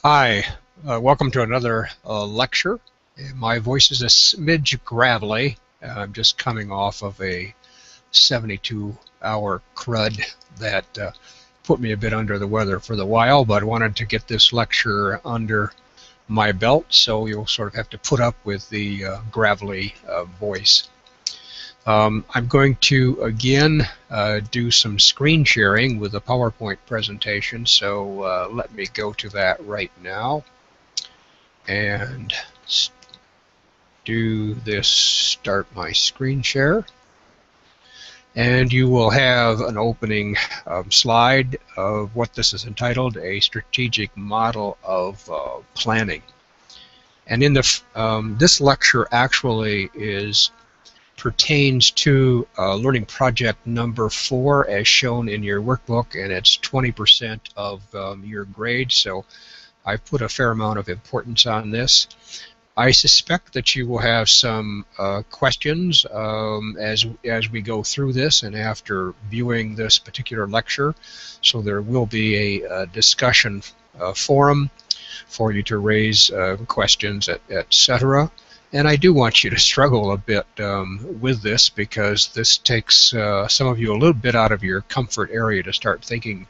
Hi, welcome to another lecture. My voice is a smidge gravelly. I'm just coming off of a 72-hour crud that put me a bit under the weather for the while, but I wanted to get this lecture under my belt, so you'll sort of have to put up with the gravelly voice. I'm going to again do some screen sharing with a PowerPoint presentation, so let me go to that right now and do this, start my screen share, and you will have an opening slide of what this is entitled, A Strategic Model of Planning. And in the this lecture actually pertains to learning project number 4 as shown in your workbook, and it's 20% of your grade, so I've put a fair amount of importance on this. I suspect that you will have some questions as we go through this and after viewing this particular lecture, so there will be a discussion forum for you to raise questions, etc. And I do want you to struggle a bit with this, because this takes some of you a little bit out of your comfort area to start thinking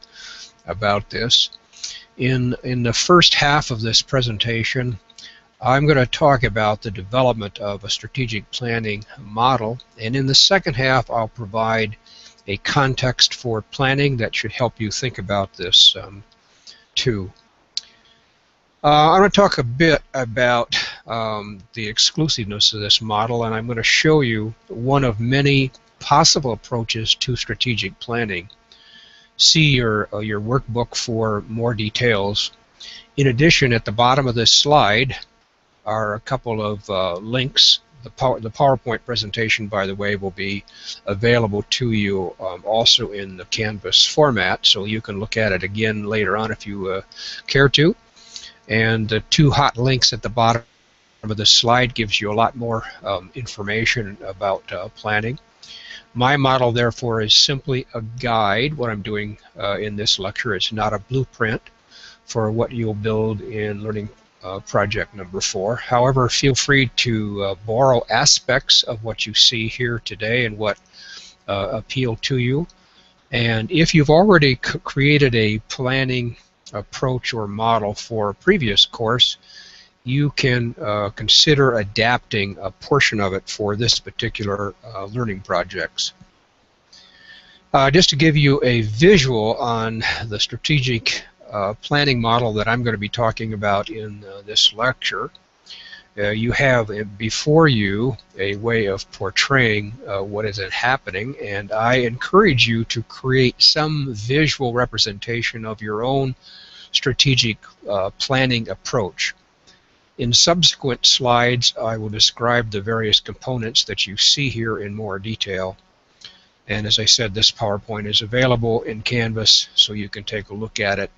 about this. In the first half of this presentation, I'm going to talk about the development of a strategic planning model, and in the second half I'll provide a context for planning that should help you think about this too. I'm going to talk a bit about the exclusiveness of this model, and I'm going to show you one of many possible approaches to strategic planning. See your workbook for more details. In addition, at the bottom of this slide are a couple of links. The PowerPoint presentation, by the way, will be available to you also in the Canvas format, so you can look at it again later on if you care to. And the 2 hot links at the bottom of the slide gives you a lot more information about planning. My model, therefore, is simply a guide. What I'm doing in this lecture is not a blueprint for what you'll build in learning project number 4. However, feel free to borrow aspects of what you see here today and what appeal to you. And if you've already created a planning approach or model for a previous course, you can consider adapting a portion of it for this particular learning projects. Just to give you a visual on the strategic planning model that I'm going to be talking about in this lecture, you have before you a way of portraying what is happening, and I encourage you to create some visual representation of your own strategic planning approach. In subsequent slides, I will describe the various components that you see here in more detail. And as I said, this PowerPoint is available in Canvas, so you can take a look at it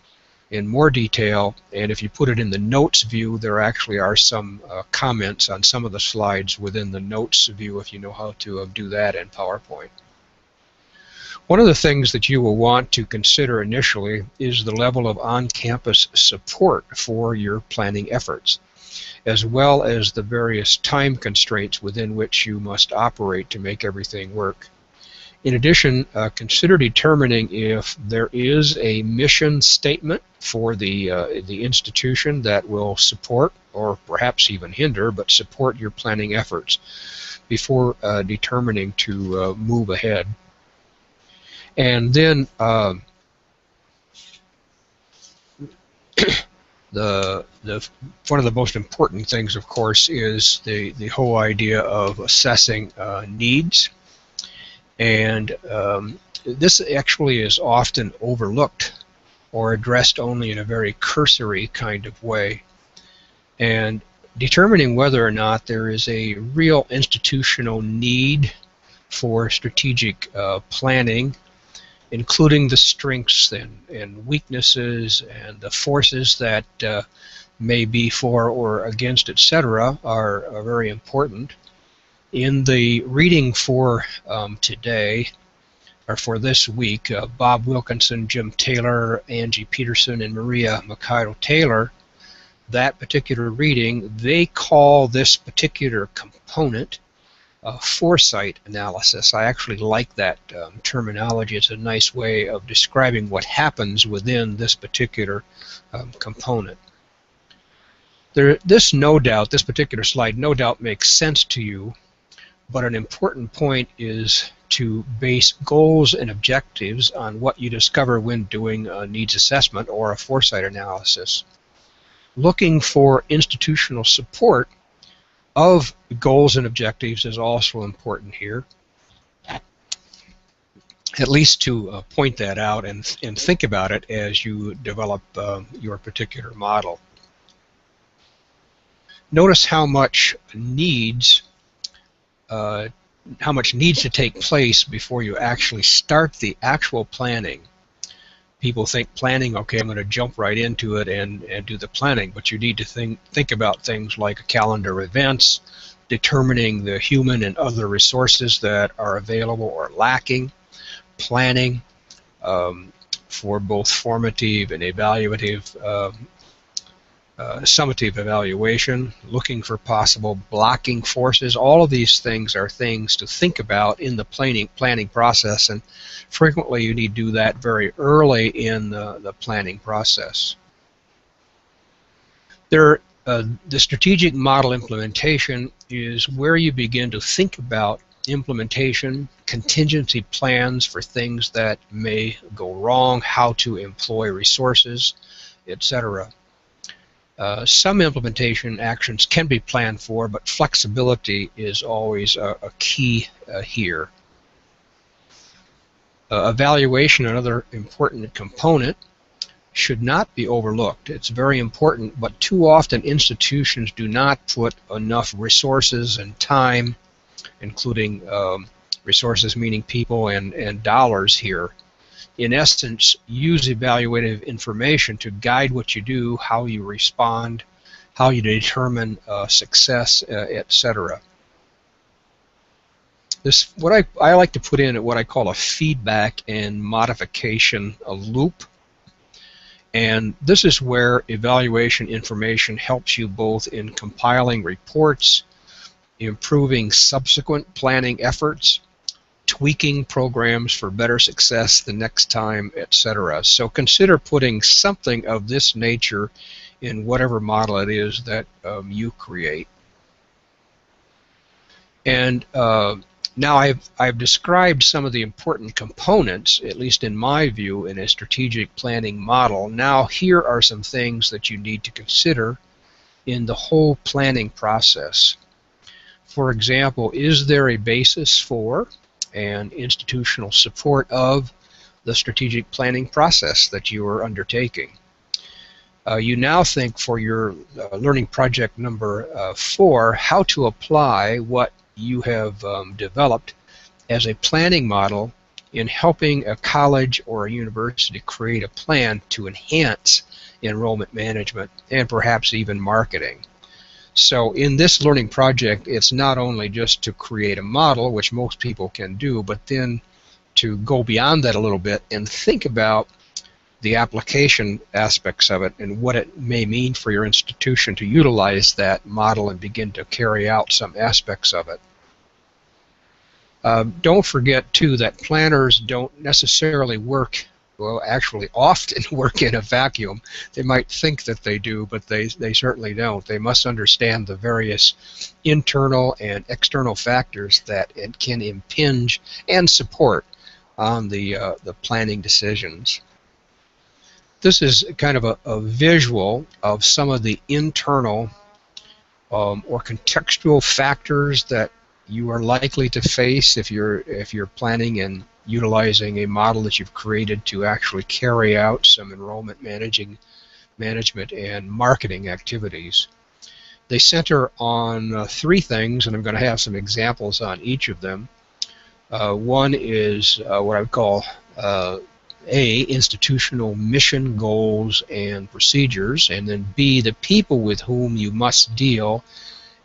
in more detail. And if you put it in the notes view, there actually are some comments on some of the slides within the notes view if you know how to do that in PowerPoint. One of the things that you will want to consider initially is the level of on-campus support for your planning efforts, as well as the various time constraints within which you must operate to make everything work. In addition, consider determining if there is a mission statement for the institution that will support, or perhaps even hinder, but support your planning efforts before determining to move ahead. And then one of the most important things, of course, is the whole idea of assessing needs. And this actually is often overlooked or addressed only in a very cursory kind of way. And determining whether or not there is a real institutional need for strategic planning, including the strengths and weaknesses and the forces that may be for or against, etc., are very important. In the reading for today, or for this week, Bob Wilkinson, Jim Taylor, Angie Peterson, and Maria Mikhailo Taylor that particular reading, they call this particular component foresight analysis. I actually like that terminology. It's a nice way of describing what happens within this particular component. This particular slide no doubt makes sense to you, but an important point is to base goals and objectives on what you discover when doing a needs assessment or a foresight analysis. Looking for institutional support of goals and objectives is also important here, at least to point that out and think about it as you develop your particular model. Notice how much needs to take place before you actually start the actual planning. People think planning, okay, I'm going to jump right into it and do the planning, but you need to think about things like a calendar of events, determining the human and other resources that are available or lacking, planning for both formative and evaluative summative evaluation, looking for possible blocking forces. All of these things are things to think about in the planning process, and frequently you need to do that very early in the planning process. The strategic model implementation is where you begin to think about implementation, contingency plans for things that may go wrong, how to employ resources, etc. Some implementation actions can be planned for, but flexibility is always a key here. Evaluation, another important component, should not be overlooked. It's very important, but too often institutions do not put enough resources and time, including resources meaning people and dollars here. In essence, use evaluative information to guide what you do, how you respond, how you determine success, etc. What I like to put in what I call a feedback and modification loop, and this is where evaluation information helps you both in compiling reports, improving subsequent planning efforts, tweaking programs for better success the next time, etc. So consider putting something of this nature in whatever model it is that you create. And now I've described some of the important components, at least in my view, in a strategic planning model. Now here are some things that you need to consider in the whole planning process. For example, is there a basis for and institutional support of the strategic planning process that you are undertaking? You now think for your learning project number 4 how to apply what you have developed as a planning model in helping a college or a university create a plan to enhance enrollment management and perhaps even marketing. So in this learning project, it's not only just to create a model, which most people can do, but then to go beyond that a little bit and think about the application aspects of it and what it may mean for your institution to utilize that model and begin to carry out some aspects of it. Don't forget, too, that planners don't necessarily work, well, actually often work in a vacuum. They might think that they do, but they certainly don't. They must understand the various internal and external factors that can impinge and support on the planning decisions. This is kind of a visual of some of the internal or contextual factors that you are likely to face if you're planning and utilizing a model that you've created to actually carry out some enrollment management and marketing activities. They center on 3 things, and I'm going to have some examples on each of them. One is what I would call A, institutional mission, goals, and procedures, and then B, the people with whom you must deal,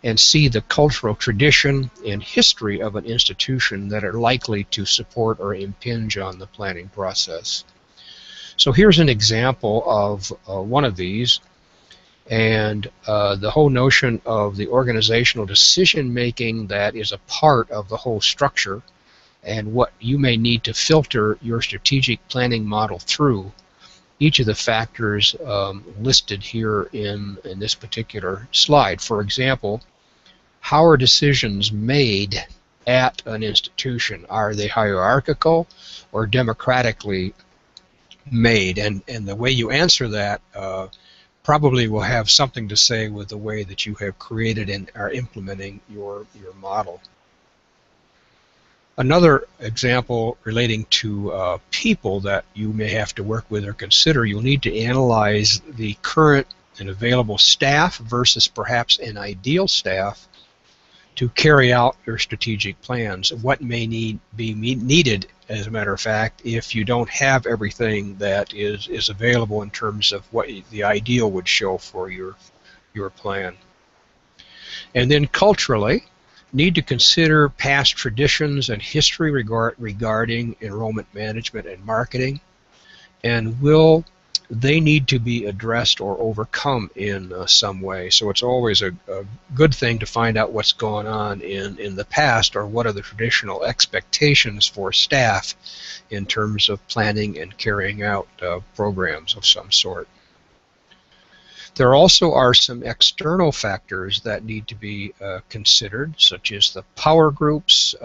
and C, the cultural tradition and history of an institution that are likely to support or impinge on the planning process. So here's an example of one of these. And the whole notion of the organizational decision making that is a part of the whole structure, and what you may need to filter your strategic planning model through, each of the factors listed here in this particular slide. For example, how are decisions made at an institution? Are they hierarchical or democratically made? And the way you answer that probably will have something to say with the way that you have created and are implementing your model. Another example relating to people that you may have to work with or consider, you'll need to analyze the current and available staff versus perhaps an ideal staff to carry out your strategic plans. What may be needed, as a matter of fact, if you don't have everything that is available in terms of what the ideal would show for your plan. And then culturally, need to consider past traditions and history regarding enrollment management and marketing, and will they need to be addressed or overcome in some way. So it's always a good thing to find out what's going on in the past, or what are the traditional expectations for staff in terms of planning and carrying out programs of some sort. There also are some external factors that need to be considered, such as the power groups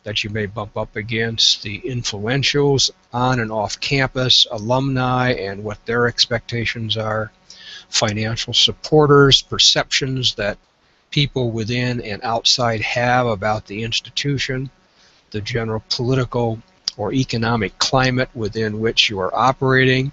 that you may bump up against, the influentials on and off campus, alumni and what their expectations are, financial supporters, perceptions that people within and outside have about the institution, the general political or economic climate within which you are operating,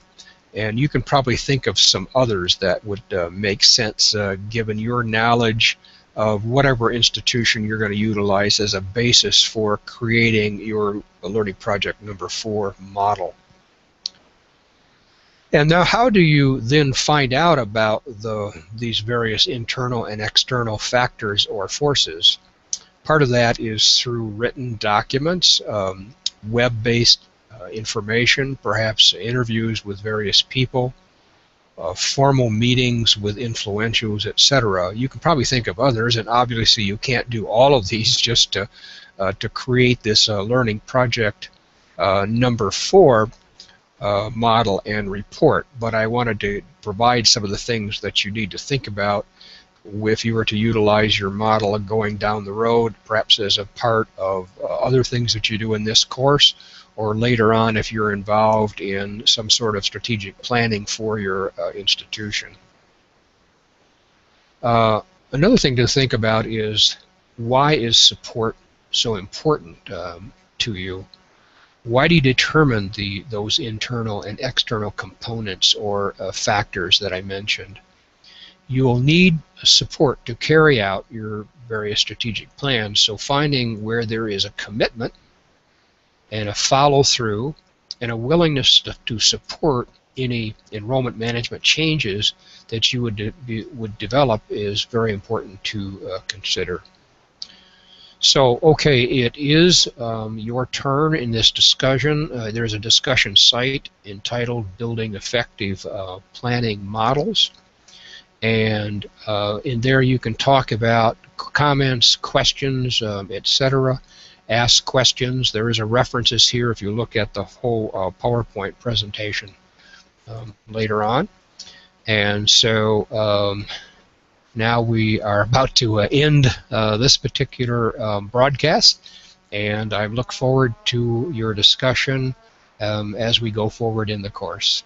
and you can probably think of some others that would make sense given your knowledge of whatever institution you're going to utilize as a basis for creating your Learning Project number 4 model. And now, how do you then find out about these various internal and external factors or forces? Part of that is through written documents, web-based information, perhaps interviews with various people, formal meetings with influentials, etc. You can probably think of others, and obviously you can't do all of these just to create this Learning Project number 4 model and report. But I wanted to provide some of the things that you need to think about if you were to utilize your model going down the road, perhaps as a part of other things that you do in this course, or later on if you're involved in some sort of strategic planning for your institution. Another thing to think about is, why is support so important to you? Why do you determine those internal and external components or factors that I mentioned? You will need support to carry out your various strategic plans, so finding where there is a commitment and a follow-through and a willingness to support any enrollment management changes that you would develop is very important to consider. So, okay, it is your turn in this discussion. There's a discussion site entitled Building Effective Planning Models, and in there you can talk about comments, questions, etc. Ask questions. There is a references here if you look at the whole PowerPoint presentation later on. And so now we are about to end this particular broadcast, and I look forward to your discussion as we go forward in the course.